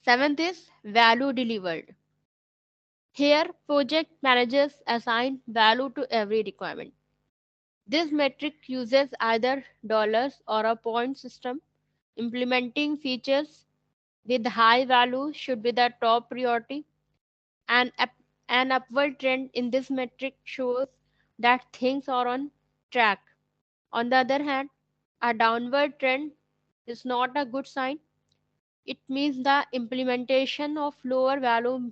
Seventh is value delivered. Here, project managers assign value to every requirement. This metric uses either dollars or a point system. Implementing features with high value should be the top priority. An, an upward trend in this metric shows that things are on track. On the other hand, a downward trend is not a good sign. It means the implementation of lower value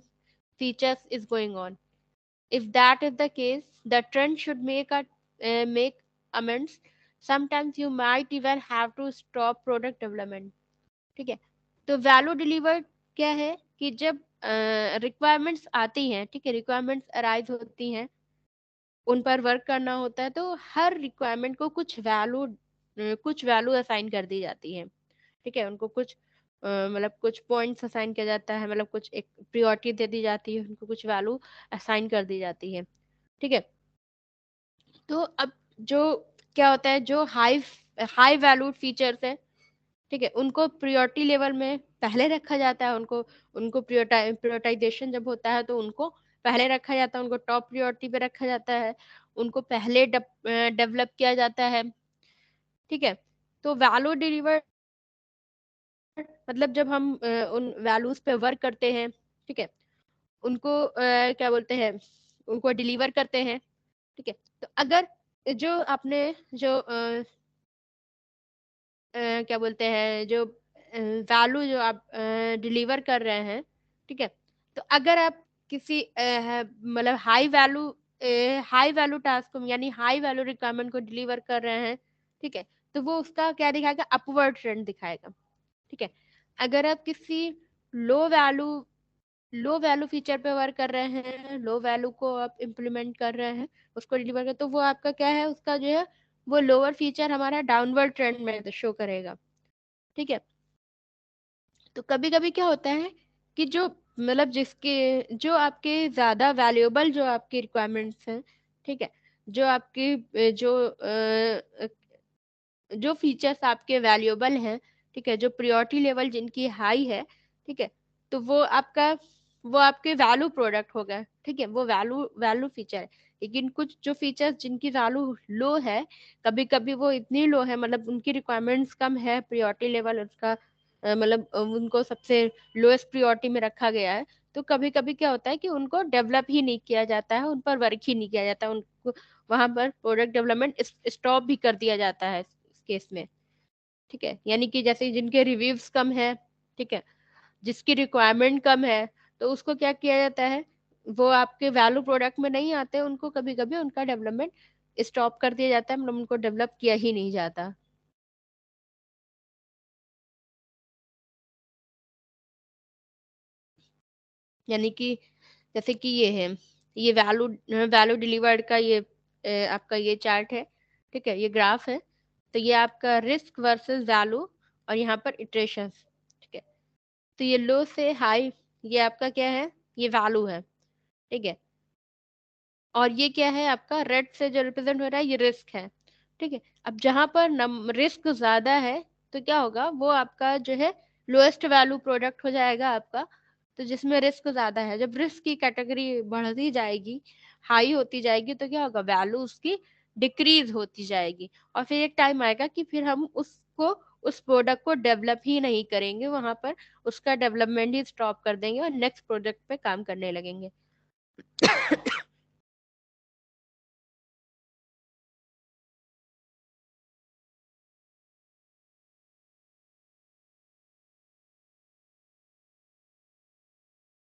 features is going on. If that is the case, the trend should make amends. Sometimes you might even have to stop product development. ठीक है, तो value delivered क्या है कि जब requirements आती हैं, ठीक है, रिक्वायरमेंट्स अराइज होती हैं, उन पर वर्क करना होता है, तो हर रिक्वायरमेंट को कुछ वैल्यू असाइन कर दी जाती है। ठीक है, उनको कुछ मतलब कुछ पॉइंट्स असाइन किया जाता है, मतलब कुछ एक प्रियोरिटी दे दी जाती है, उनको कुछ वैल्यू असाइन कर दी जाती है। ठीक है, तो अब जो क्या होता है, जो हाई वैल्यूड फीचर्स है, ठीक है, उनको प्रियोरिटी लेवल में पहले रखा जाता है। उनको उनको प्रियोरिटाइजेशन जब होता है तो उनको पहले रखा जाता है, उनको टॉप प्रियोरिटी पे रखा जाता है, उनको पहले डेवलप किया जाता है। ठीक है, तो वैल्यू डिलीवर मतलब जब हम उन वैल्यूज पे वर्क करते हैं, ठीक है, उनको क्या बोलते हैं, उनको डिलीवर करते हैं। ठीक है, तो अगर जो आपने जो क्या बोलते हैं, जो वैल्यू जो आप डिलीवर कर रहे हैं, ठीक है, तो अगर आप किसी मतलब हाई वैल्यू टास्क को, यानी हाई वैल्यू रिक्वायरमेंट को डिलीवर कर रहे हैं, ठीक है, तो वो उसका क्या दिखाएगा, अपवर्ड ट्रेंड दिखाएगा। ठीक है, अगर आप किसी low value low value feature पे वर्क कर रहे हैं, लो वैल्यू को आप इम्प्लीमेंट कर रहे हैं, उसको डिलीवर कर, तो वो आपका क्या है, उसका जो है वो लोअर फीचर हमारा डाउनवर्ड ट्रेंड में शो करेगा। ठीक है, तो कभी कभी क्या होता है कि जो मतलब जिसके जो आपके ज्यादा वैल्यूएबल जो आपकी रिक्वायरमेंट्स हैं, ठीक है, जो आपकी जो फीचर्स आपके वैल्यूएबल हैं, ठीक है, जो प्रियोरिटी लेवल जिनकी हाई है, ठीक है, तो वो आपके वैल्यू प्रोडक्ट हो गए। ठीक है, वो वैल्यू वैल्यू फीचर है। लेकिन कुछ जो फीचर्स जिनकी वैल्यू लो है, कभी कभी वो इतनी लो है, मतलब उनकी रिक्वायरमेंट्स कम है, प्रियोरिटी लेवल उसका मतलब उनको सबसे लोएस्ट प्रियोरिटी में रखा गया है, तो कभी कभी क्या होता है कि उनको डेवलप ही नहीं किया जाता है, उन पर वर्क ही नहीं किया जाता, उनको वहां पर प्रोडक्ट डेवलपमेंट स्टॉप भी कर दिया जाता है इस केस में। ठीक है, यानी कि जैसे जिनके रिव्यूज कम है, ठीक है, जिसकी रिक्वायरमेंट कम है, तो उसको क्या किया जाता है, वो आपके वैल्यू प्रोडक्ट में नहीं आते, उनको कभी कभी उनका डेवलपमेंट स्टॉप कर दिया जाता है, मतलब उनको डेवलप किया ही नहीं जाता। यानी कि जैसे कि ये है, ये वैल्यू वैल्यू डिलीवर्ड का ये आपका ये चार्ट है। ठीक है, ये ग्राफ है, तो ये आपका रिस्क वर्सेस वैल्यू, और यहाँ पर इटरेशंस। ठीक है, तो ये लो से हाई, ये आपका क्या है, ये वैल्यू है। ठीक है, और ये क्या है, आपका रेड से जो रिप्रेजेंट हो रहा है, ये रिस्क है। ठीक है, अब जहां पर रिस्क ज्यादा है, तो क्या होगा, वो आपका जो है लोएस्ट वैल्यू प्रोडक्ट हो जाएगा आपका। तो जिसमें रिस्क ज्यादा है, जब रिस्क की कैटेगरी बढ़ती जाएगी, हाई होती जाएगी, तो क्या होगा, वैल्यू उसकी डिक्रीज होती जाएगी, और फिर एक टाइम आएगा कि फिर हम उसको उस प्रोडक्ट को डेवलप ही नहीं करेंगे, वहां पर उसका डेवलपमेंट ही स्टॉप कर देंगे और नेक्स्ट प्रोडक्ट पे काम करने लगेंगे।